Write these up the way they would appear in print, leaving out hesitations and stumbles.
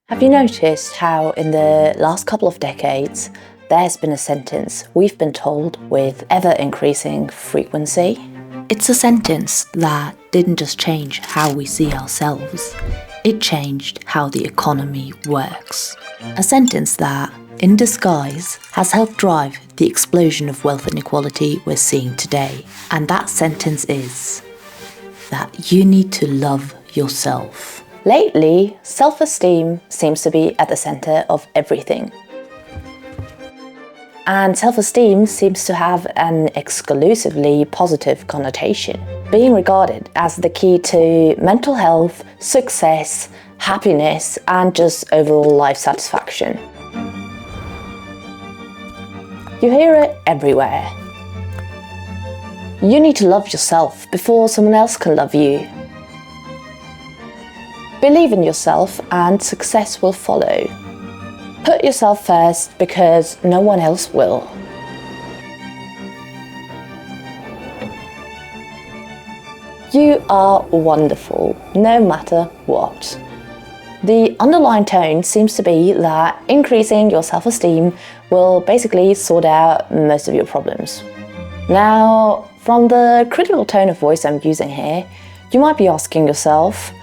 Have you noticed how in the last couple of decades there's been a sentence we've been told with ever-increasing frequency? It's a sentence that didn't just change how we see ourselves, it changed how the economy works. A sentence that, in disguise, has helped drive the explosion of wealth inequality we're seeing today. And that sentence is that you need to love yourself. Lately, self-esteem seems to be at the centre of everything. And self-esteem seems to have an exclusively positive connotation, being regarded as the key to mental health, success, happiness, and just overall life satisfaction. You hear it everywhere. You need to love yourself before someone else can love you. Believe in yourself and success will follow. Put yourself first because no one else will. You are wonderful, no matter what. The underlying tone seems to be that increasing your self-esteem will basically sort out most of your problems. Now, from the critical tone of voice I'm using here, you might be asking yourself,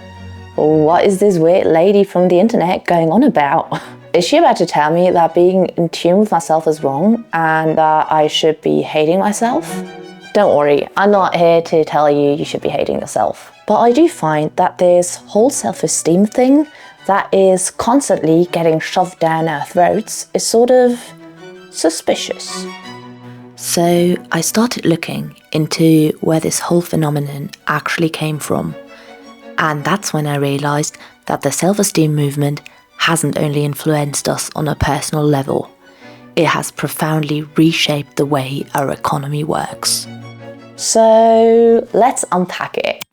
what is this weird lady from the internet going on about? Is she about to tell me that being in tune with myself is wrong and that I should be hating myself? Don't worry, I'm not here to tell you should be hating yourself. But I do find that this whole self-esteem thing that is constantly getting shoved down our throats is sort of suspicious. So I started looking into where this whole phenomenon actually came from. And that's when I realised that the self-esteem movement hasn't only influenced us on a personal level, it has profoundly reshaped the way our economy works. So let's unpack it.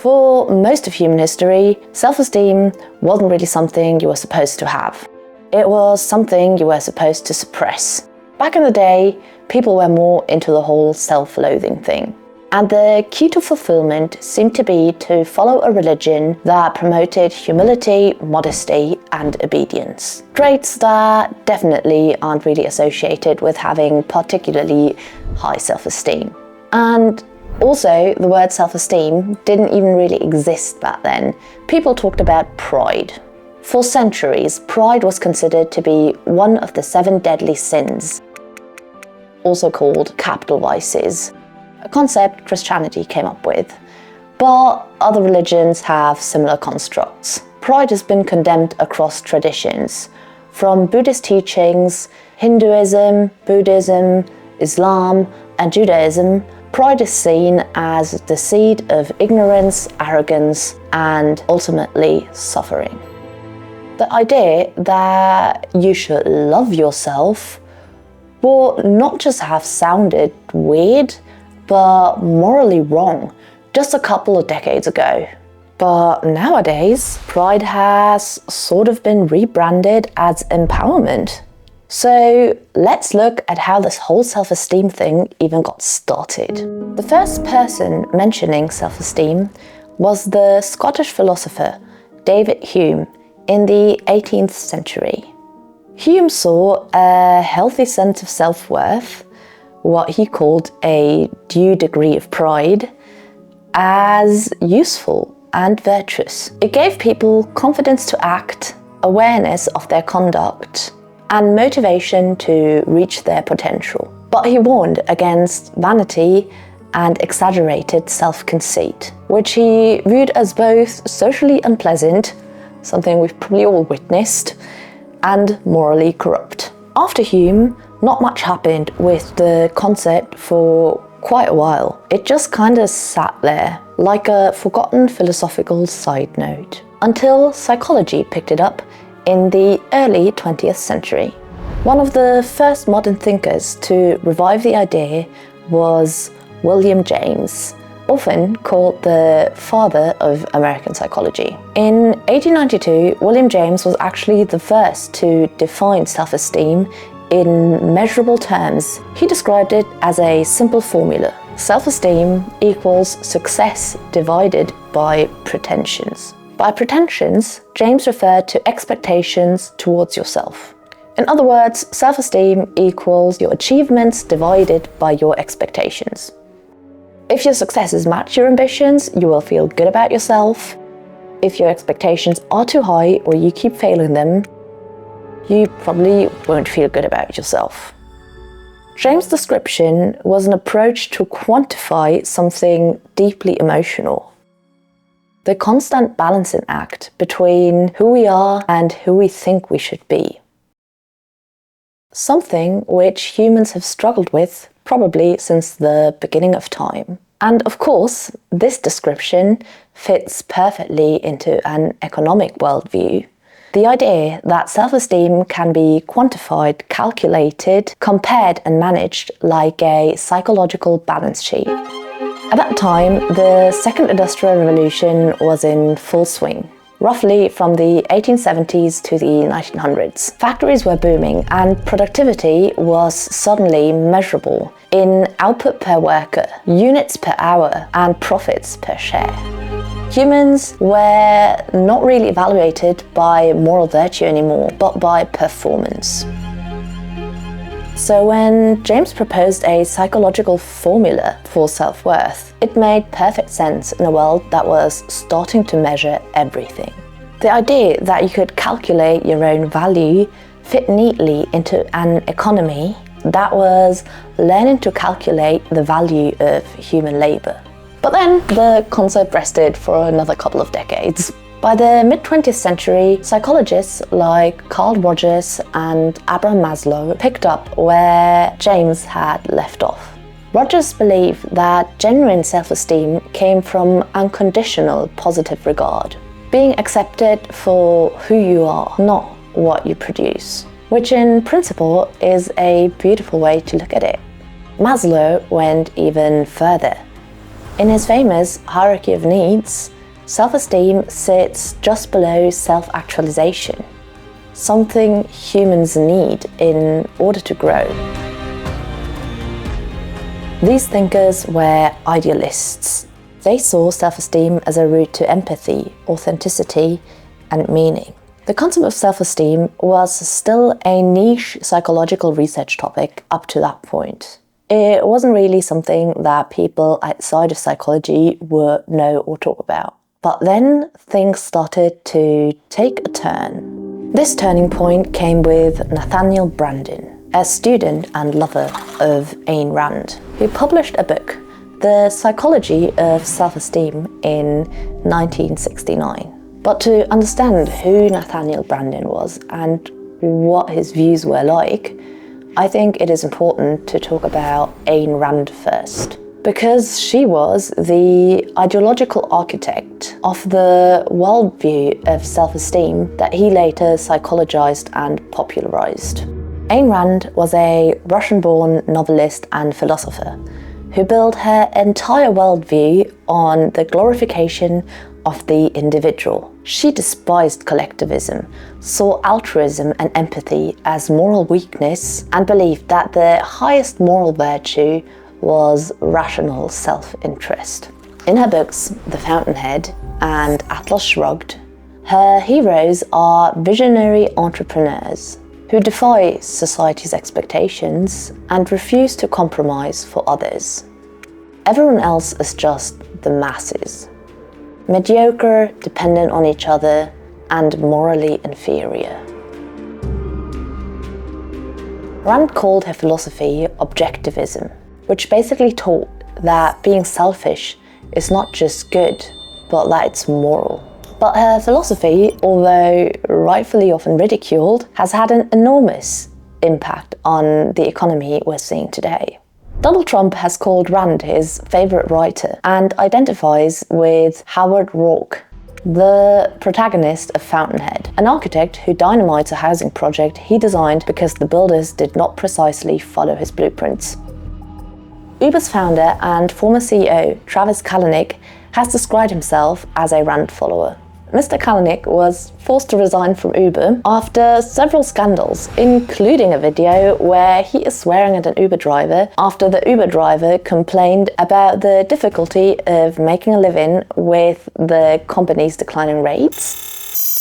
For most of human history, self-esteem wasn't really something you were supposed to have. It was something you were supposed to suppress. Back in the day, people were more into the whole self-loathing thing. And the key to fulfillment seemed to be to follow a religion that promoted humility, modesty, and obedience. Traits that definitely aren't really associated with having particularly high self-esteem. And also, the word self-esteem didn't even really exist back then. People talked about pride. For centuries, pride was considered to be one of the 7 deadly sins, also called capital vices, a concept Christianity came up with. But other religions have similar constructs. Pride has been condemned across traditions, from Buddhist teachings, Hinduism, Buddhism, Islam, and Judaism. Pride is seen as the seed of ignorance, arrogance, and ultimately suffering. The idea that you should love yourself will not just have sounded weird, but morally wrong just a couple of decades ago. But nowadays, pride has sort of been rebranded as empowerment. So let's look at how this whole self-esteem thing even got started. The first person mentioning self-esteem was the Scottish philosopher David Hume in the 18th century. Hume saw a healthy sense of self-worth, what he called a due degree of pride, as useful and virtuous. It gave people confidence to act, awareness of their conduct, and motivation to reach their potential. But he warned against vanity and exaggerated self-conceit, which he viewed as both socially unpleasant, something we've probably all witnessed, and morally corrupt. After Hume, not much happened with the concept for quite a while. It just kind of sat there, like a forgotten philosophical side note, until psychology picked it up in the early 20th century. One of the first modern thinkers to revive the idea was William James, often called the father of American psychology. In 1892, William James was actually the first to define self-esteem in measurable terms. He described it as a simple formula: self-esteem equals success divided by pretensions. By pretensions, James referred to expectations towards yourself. In other words, self-esteem equals your achievements divided by your expectations. If your successes match your ambitions, you will feel good about yourself. If your expectations are too high or you keep failing them, you probably won't feel good about yourself. James' description was an approach to quantify something deeply emotional. The constant balancing act between who we are and who we think we should be. Something which humans have struggled with probably since the beginning of time. And of course, this description fits perfectly into an economic worldview. The idea that self-esteem can be quantified, calculated, compared and managed like a psychological balance sheet. At that time, the Second Industrial Revolution was in full swing. Roughly from the 1870s to the 1900s. Factories were booming and productivity was suddenly measurable in output per worker, units per hour, and profits per share. Humans were not really evaluated by moral virtue anymore, but by performance. So when James proposed a psychological formula for self-worth, it made perfect sense in a world that was starting to measure everything. The idea that you could calculate your own value fit neatly into an economy that was learning to calculate the value of human labour. But then the concept rested for another couple of decades. By the mid-20th century, psychologists like Carl Rogers and Abraham Maslow picked up where James had left off. Rogers believed that genuine self-esteem came from unconditional positive regard, being accepted for who you are, not what you produce, which in principle is a beautiful way to look at it. Maslow went even further. In his famous hierarchy of needs, self-esteem sits just below self-actualization, something humans need in order to grow. These thinkers were idealists. They saw self-esteem as a route to empathy, authenticity, and meaning. The concept of self-esteem was still a niche psychological research topic up to that point. It wasn't really something that people outside of psychology would know or talk about. But then things started to take a turn. This turning point came with Nathaniel Branden, a student and lover of Ayn Rand, who published a book, The Psychology of Self-Esteem, in 1969. But to understand who Nathaniel Branden was and what his views were like, I think it is important to talk about Ayn Rand first. Because she was the ideological architect of the worldview of self-esteem that he later psychologized and popularized. Ayn Rand was a Russian-born novelist and philosopher who built her entire worldview on the glorification of the individual. She despised collectivism, saw altruism and empathy as moral weakness, and believed that the highest moral virtue was rational self-interest. In her books, The Fountainhead and Atlas Shrugged, her heroes are visionary entrepreneurs who defy society's expectations and refuse to compromise for others. Everyone else is just the masses, mediocre, dependent on each other, and morally inferior. Rand called her philosophy objectivism, which basically taught that being selfish is not just good, but that it's moral. But her philosophy, although rightfully often ridiculed, has had an enormous impact on the economy we're seeing today. Donald Trump has called Rand his favourite writer and identifies with Howard Roark, the protagonist of Fountainhead, an architect who dynamites a housing project he designed because the builders did not precisely follow his blueprints. Uber's founder and former CEO Travis Kalanick has described himself as a Rand follower. Mr. Kalanick was forced to resign from Uber after several scandals, including a video where he is swearing at an Uber driver after the Uber driver complained about the difficulty of making a living with the company's declining rates.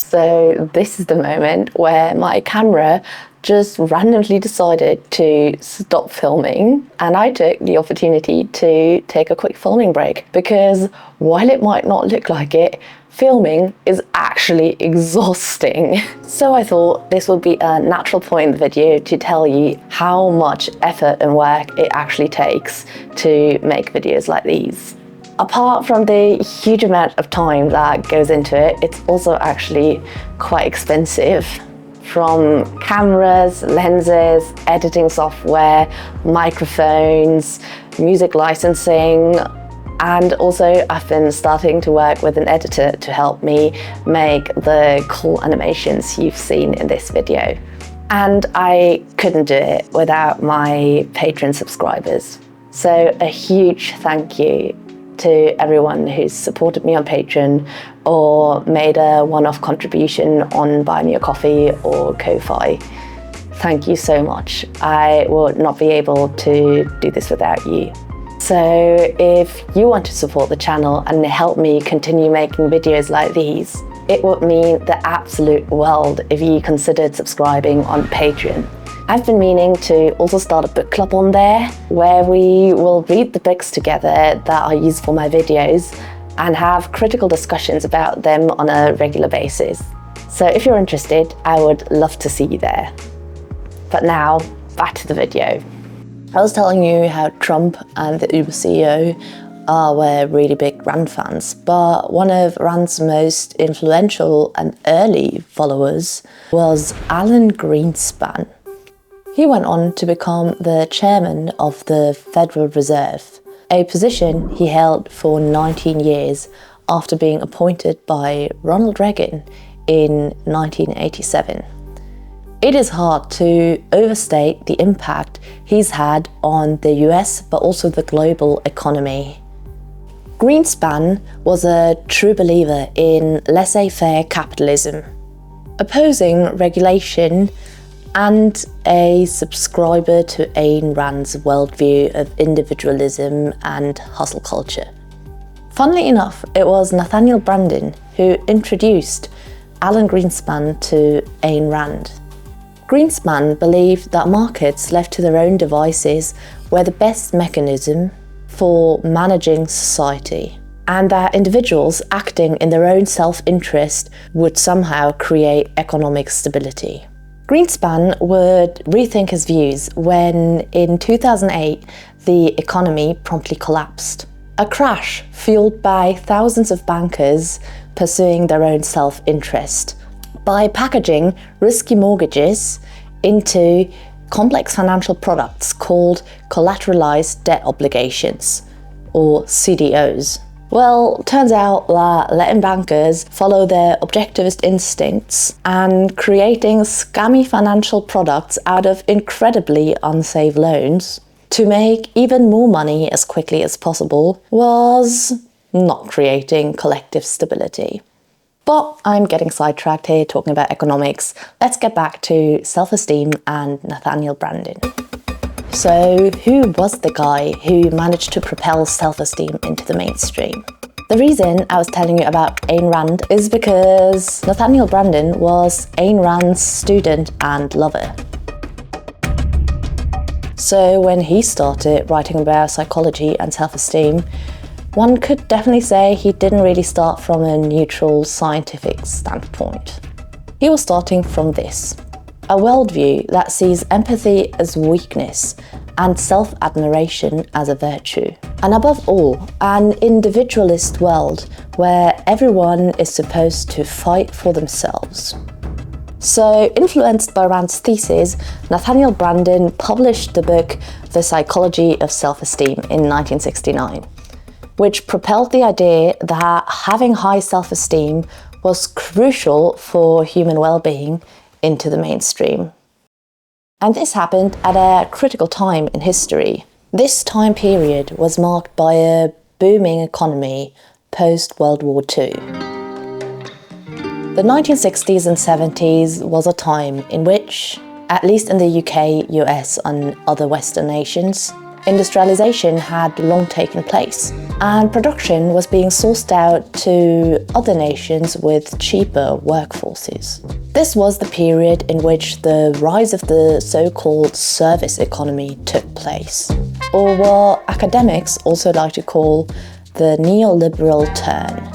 So this is the moment where my camera just randomly decided to stop filming, and I took the opportunity to take a quick filming break, because while it might not look like it, filming is actually exhausting. So I thought this would be a natural point in the video to tell you how much effort and work it actually takes to make videos like these. Apart from the huge amount of time that goes into it, it's also actually quite expensive. From cameras, lenses, editing software, microphones, music licensing, and also I've been starting to work with an editor to help me make the cool animations you've seen in this video. And I couldn't do it without my Patreon subscribers. So a huge thank you to everyone who's supported me on Patreon or made a one-off contribution on Buy Me a Coffee or Ko-Fi. Thank you so much. I would not be able to do this without you. So if you want to support the channel and help me continue making videos like these, it would mean the absolute world if you considered subscribing on Patreon. I've been meaning to also start a book club on there, where we will read the books together that I use for my videos and have critical discussions about them on a regular basis. So if you're interested, I would love to see you there. But now, back to the video. I was telling you how Trump and the Uber CEO were really big Rand fans, but one of Rand's most influential and early followers was Alan Greenspan. He went on to become the chairman of the Federal Reserve, a position he held for 19 years after being appointed by Ronald Reagan in 1987. It is hard to overstate the impact he's had on the US but also the global economy. Greenspan was a true believer in laissez-faire capitalism, opposing regulation, and a subscriber to Ayn Rand's worldview of individualism and hustle culture. Funnily enough, it was Nathaniel Branden who introduced Alan Greenspan to Ayn Rand. Greenspan believed that markets left to their own devices were the best mechanism for managing society, and that individuals acting in their own self-interest would somehow create economic stability. Greenspan would rethink his views when, in 2008, the economy promptly collapsed. A crash fueled by thousands of bankers pursuing their own self-interest by packaging risky mortgages into complex financial products called collateralized debt obligations, or CDOs. Well, turns out that letting bankers follow their objectivist instincts and creating scammy financial products out of incredibly unsafe loans to make even more money as quickly as possible was not creating collective stability. But I'm getting sidetracked here talking about economics. Let's get back to self-esteem and Nathaniel Branden. So who was the guy who managed to propel self-esteem into the mainstream? The reason I was telling you about Ayn Rand is because Nathaniel Branden was Ayn Rand's student and lover. So when he started writing about psychology and self-esteem, one could definitely say he didn't really start from a neutral scientific standpoint. He was starting from this: a worldview that sees empathy as weakness and self-admiration as a virtue. And above all, an individualist world where everyone is supposed to fight for themselves. So, influenced by Rand's thesis, Nathaniel Branden published the book The Psychology of Self-Esteem in 1969, which propelled the idea that having high self-esteem was crucial for human well-being into the mainstream. And this happened at a critical time in history. This time period was marked by a booming economy post-World War II. The 1960s and 70s was a time in which, at least in the UK, US and other Western nations, industrialization had long taken place, and production was being sourced out to other nations with cheaper workforces. This was the period in which the rise of the so-called service economy took place, or what academics also like to call the neoliberal turn.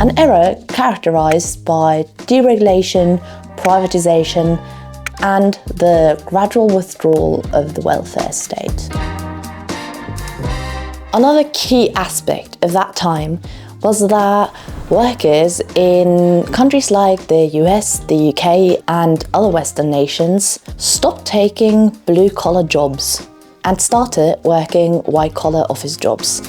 An era characterized by deregulation, privatization, and the gradual withdrawal of the welfare state. Another key aspect of that time was that workers in countries like the US, the UK, and other Western nations stopped taking blue-collar jobs and started working white-collar office jobs.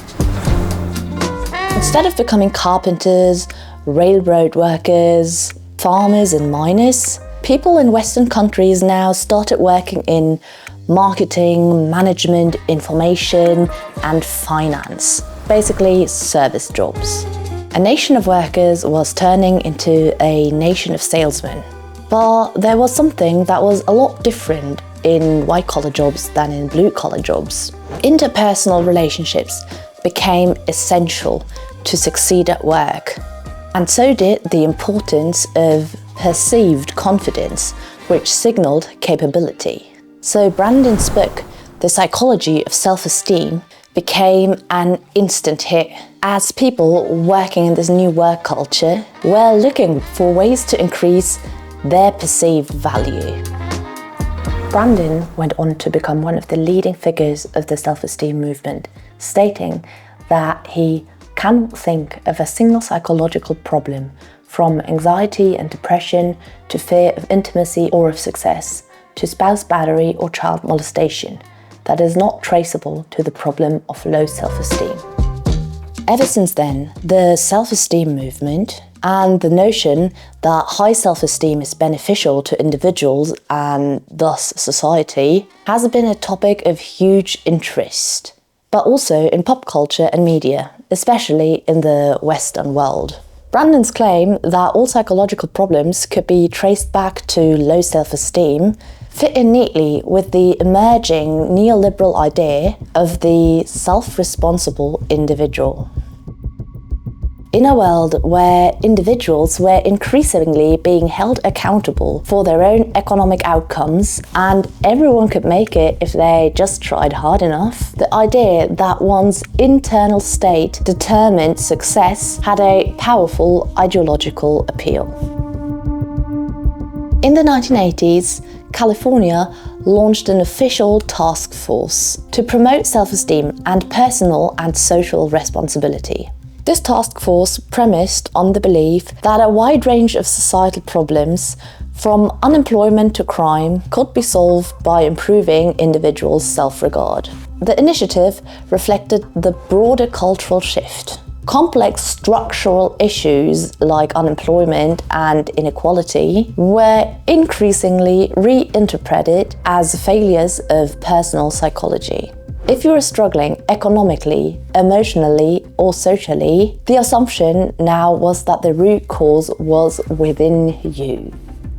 Instead of becoming carpenters, railroad workers, farmers and miners, people in Western countries now started working in marketing, management, information, and finance. Basically, service jobs. A nation of workers was turning into a nation of salesmen. But there was something that was a lot different in white-collar jobs than in blue-collar jobs. Interpersonal relationships became essential to succeed at work, and so did the importance of perceived confidence, which signaled capability. So Branden's book, The Psychology of Self-Esteem, became an instant hit, as people working in this new work culture were looking for ways to increase their perceived value. Branden went on to become one of the leading figures of the self-esteem movement, stating that he cannot think of a single psychological problem, from anxiety and depression to fear of intimacy or of success, to spouse battery or child molestation, that is not traceable to the problem of low self-esteem. Ever since then, the self-esteem movement and the notion that high self-esteem is beneficial to individuals and thus society has been a topic of huge interest, but also in pop culture and media, especially in the Western world. Branden's claim that all psychological problems could be traced back to low self-esteem fit in neatly with the emerging neoliberal idea of the self-responsible individual. In a world where individuals were increasingly being held accountable for their own economic outcomes and everyone could make it if they just tried hard enough, the idea that one's internal state determined success had a powerful ideological appeal. In the 1980s, California launched an official task force to promote self-esteem and personal and social responsibility. This task force premised on the belief that a wide range of societal problems, from unemployment to crime, could be solved by improving individuals' self-regard. The initiative reflected the broader cultural shift. Complex structural issues like unemployment and inequality were increasingly reinterpreted as failures of personal psychology. If you are struggling economically, emotionally, or socially, the assumption now was that the root cause was within you.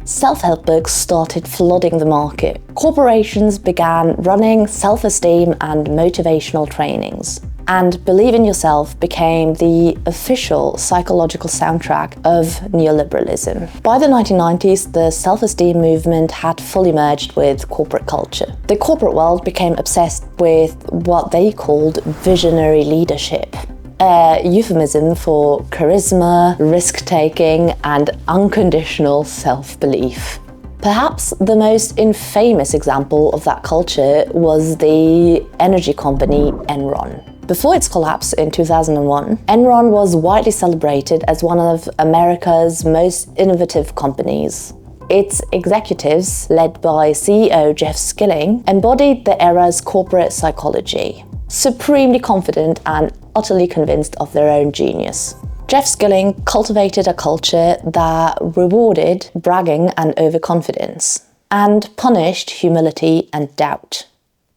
Self-help books started flooding the market. Corporations began running self-esteem and motivational trainings. And Believe in Yourself became the official psychological soundtrack of neoliberalism. By the 1990s, the self-esteem movement had fully merged with corporate culture. The corporate world became obsessed with what they called visionary leadership, a euphemism for charisma, risk-taking, and unconditional self-belief. Perhaps the most infamous example of that culture was the energy company Enron. Before its collapse in 2001, Enron was widely celebrated as one of America's most innovative companies. Its executives, led by CEO Jeff Skilling, embodied the era's corporate psychology, supremely confident and utterly convinced of their own genius. Jeff Skilling cultivated a culture that rewarded bragging and overconfidence, and punished humility and doubt.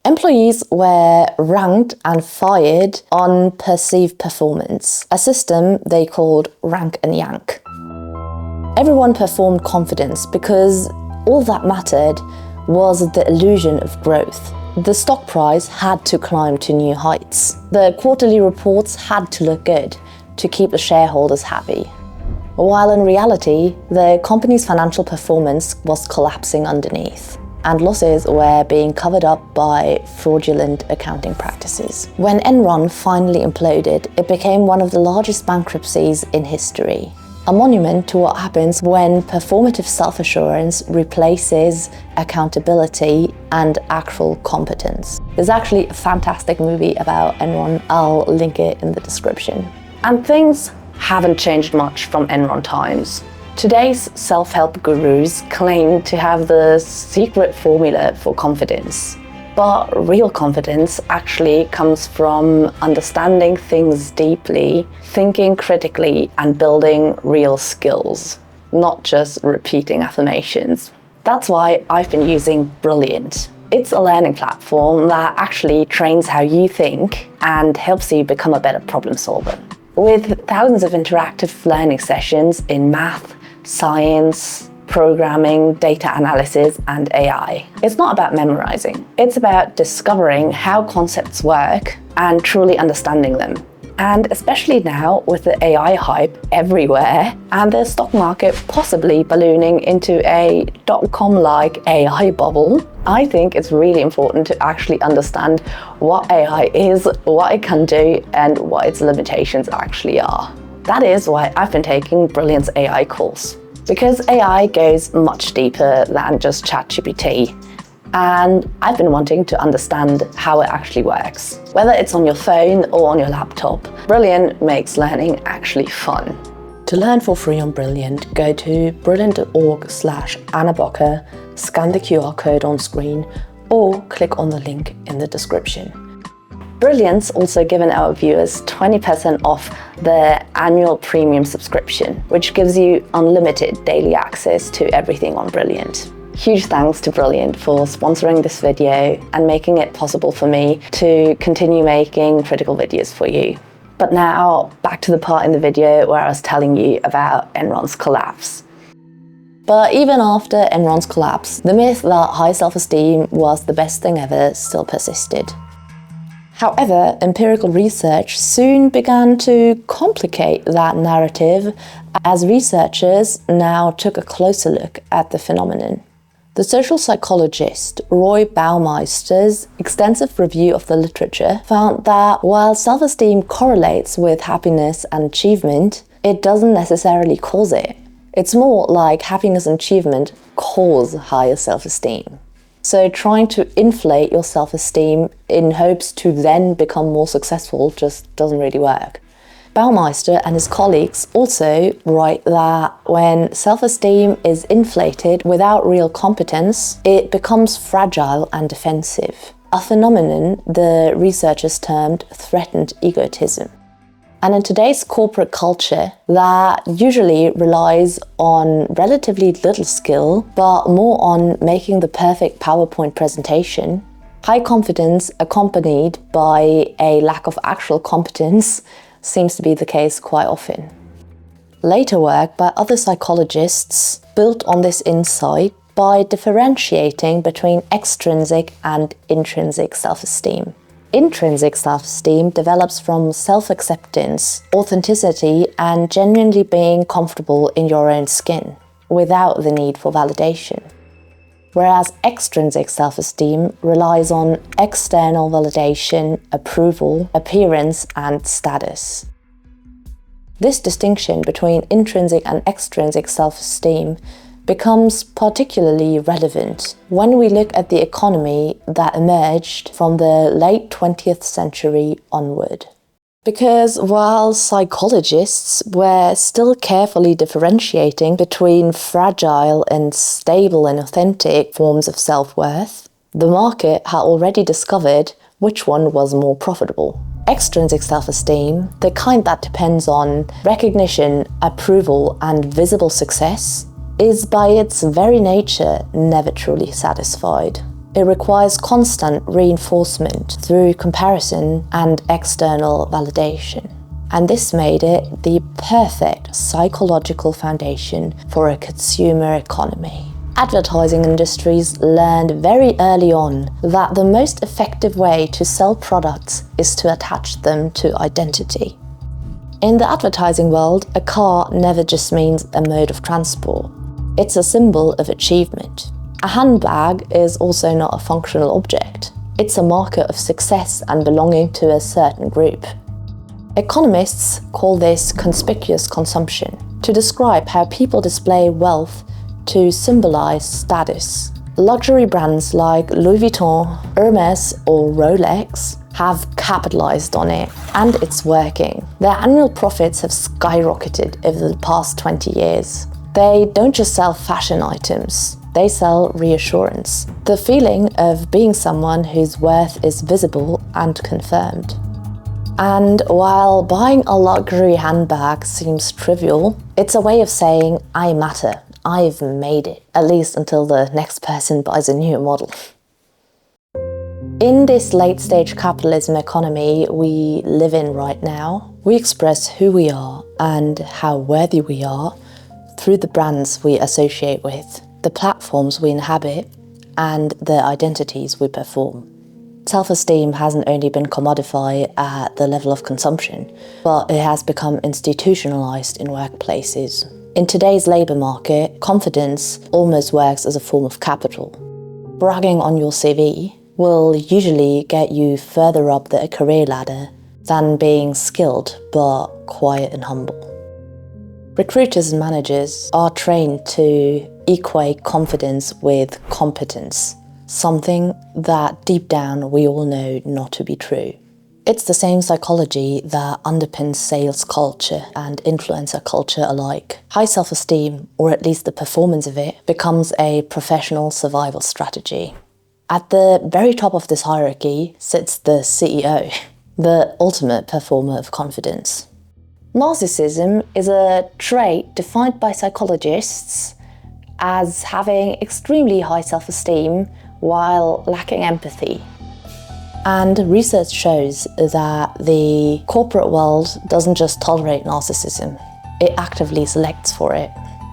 Employees were ranked and fired on perceived performance, a system they called rank and yank. Everyone performed confidence because all that mattered was the illusion of growth. The stock price had to climb to new heights. The quarterly reports had to look good to keep the shareholders happy. While in reality, the company's financial performance was collapsing underneath, and losses were being covered up by fraudulent accounting practices. When Enron finally imploded, it became one of the largest bankruptcies in history. A monument to what happens when performative self-assurance replaces accountability and actual competence. There's actually a fantastic movie about Enron. I'll link it in the description. And things haven't changed much from Enron times. Today's self-help gurus claim to have the secret formula for confidence. But real confidence actually comes from understanding things deeply, thinking critically, and building real skills, not just repeating affirmations. That's why I've been using Brilliant. It's a learning platform that actually trains how you think and helps you become a better problem solver. With thousands of interactive learning sessions in math, science, programming, data analysis, and AI. It's not about memorizing. It's about discovering how concepts work and truly understanding them. And especially now with the AI hype everywhere and the stock market possibly ballooning into a dot-com-like AI bubble, I think it's really important to actually understand what AI is, what it can do, and what its limitations actually are. That is why I've been taking Brilliant's AI course. Because AI goes much deeper than just ChatGPT, and I've been wanting to understand how it actually works. Whether it's on your phone or on your laptop, Brilliant makes learning actually fun. To learn for free on Brilliant, go to brilliant.org/AnnaBocker, scan the QR code on screen, or click on the link in the description. Brilliant's also given our viewers 20% off their annual premium subscription, which gives you unlimited daily access to everything on Brilliant. Huge thanks to Brilliant for sponsoring this video and making it possible for me to continue making critical videos for you. But now, back to the part in the video where I was telling you about Enron's collapse. But even after Enron's collapse, the myth that high self-esteem was the best thing ever still persisted. However, empirical research soon began to complicate that narrative as researchers now took a closer look at the phenomenon. The social psychologist Roy Baumeister's extensive review of the literature found that while self-esteem correlates with happiness and achievement, it doesn't necessarily cause it. It's more like happiness and achievement cause higher self-esteem. So trying to inflate your self-esteem in hopes to then become more successful just doesn't really work. Baumeister and his colleagues also write that when self-esteem is inflated without real competence, it becomes fragile and defensive, a phenomenon the researchers termed threatened egotism. And in today's corporate culture that usually relies on relatively little skill, but more on making the perfect PowerPoint presentation, high confidence accompanied by a lack of actual competence seems to be the case quite often. Later work by other psychologists built on this insight by differentiating between extrinsic and intrinsic self-esteem. Intrinsic self-esteem develops from self-acceptance, authenticity, and genuinely being comfortable in your own skin, without the need for validation. Whereas extrinsic self-esteem relies on external validation, approval, appearance, and status. This distinction between intrinsic and extrinsic self-esteem becomes particularly relevant when we look at the economy that emerged from the late 20th century onward. Because while psychologists were still carefully differentiating between fragile and stable and authentic forms of self-worth, the market had already discovered which one was more profitable. Extrinsic self-esteem, the kind that depends on recognition, approval, and visible success, is by its very nature never truly satisfied. It requires constant reinforcement through comparison and external validation. And this made it the perfect psychological foundation for a consumer economy. Advertising industries learned very early on that the most effective way to sell products is to attach them to identity. In the advertising world, a car never just means a mode of transport. It's a symbol of achievement. A handbag is also not a functional object. It's a marker of success and belonging to a certain group. Economists call this conspicuous consumption, to describe how people display wealth to symbolize status. Luxury brands like Louis Vuitton, Hermes or Rolex have capitalized on it, and it's working. Their annual profits have skyrocketed over the past 20 years. They don't just sell fashion items, they sell reassurance, the feeling of being someone whose worth is visible and confirmed. And while buying a luxury handbag seems trivial, it's a way of saying, I matter, I've made it, at least until the next person buys a new model. In this late-stage capitalism economy we live in right now, we express who we are and how worthy we are through the brands we associate with, the platforms we inhabit, and the identities we perform. Self-esteem hasn't only been commodified at the level of consumption, but it has become institutionalized in workplaces. In today's labour market, confidence almost works as a form of capital. Bragging on your CV will usually get you further up the career ladder than being skilled but quiet and humble. Recruiters and managers are trained to equate confidence with competence, something that deep down we all know not to be true. It's the same psychology that underpins sales culture and influencer culture alike. High self-esteem, or at least the performance of it, becomes a professional survival strategy. At the very top of this hierarchy sits the CEO, the ultimate performer of confidence. Narcissism is a trait defined by psychologists as having extremely high self-esteem while lacking empathy. And research shows that the corporate world doesn't just tolerate narcissism, it actively selects for it.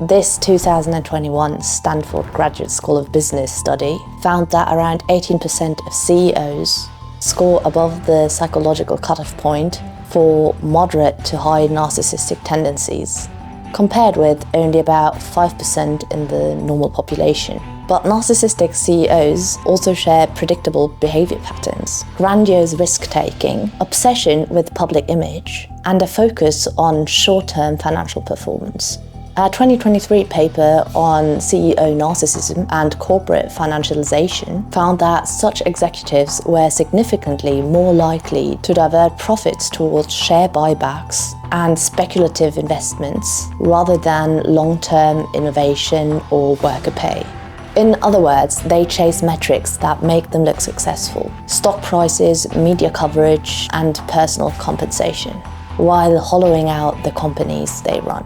This 2021 Stanford Graduate School of Business study found that around 18% of CEOs score above the psychological cutoff point for moderate to high narcissistic tendencies, compared with only about 5% in the normal population. But narcissistic CEOs also share predictable behavior patterns, grandiose risk-taking, obsession with public image, and a focus on short-term financial performance. A 2023 paper on CEO narcissism and corporate financialization found that such executives were significantly more likely to divert profits towards share buybacks and speculative investments rather than long-term innovation or worker pay. In other words, they chase metrics that make them look successful: stock prices, media coverage, and personal compensation, while hollowing out the companies they run.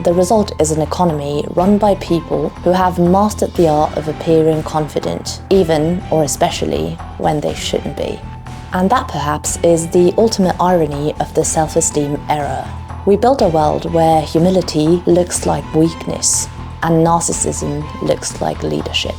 The result is an economy run by people who have mastered the art of appearing confident, even or especially when they shouldn't be. And that perhaps is the ultimate irony of the self-esteem era. We built a world where humility looks like weakness and narcissism looks like leadership.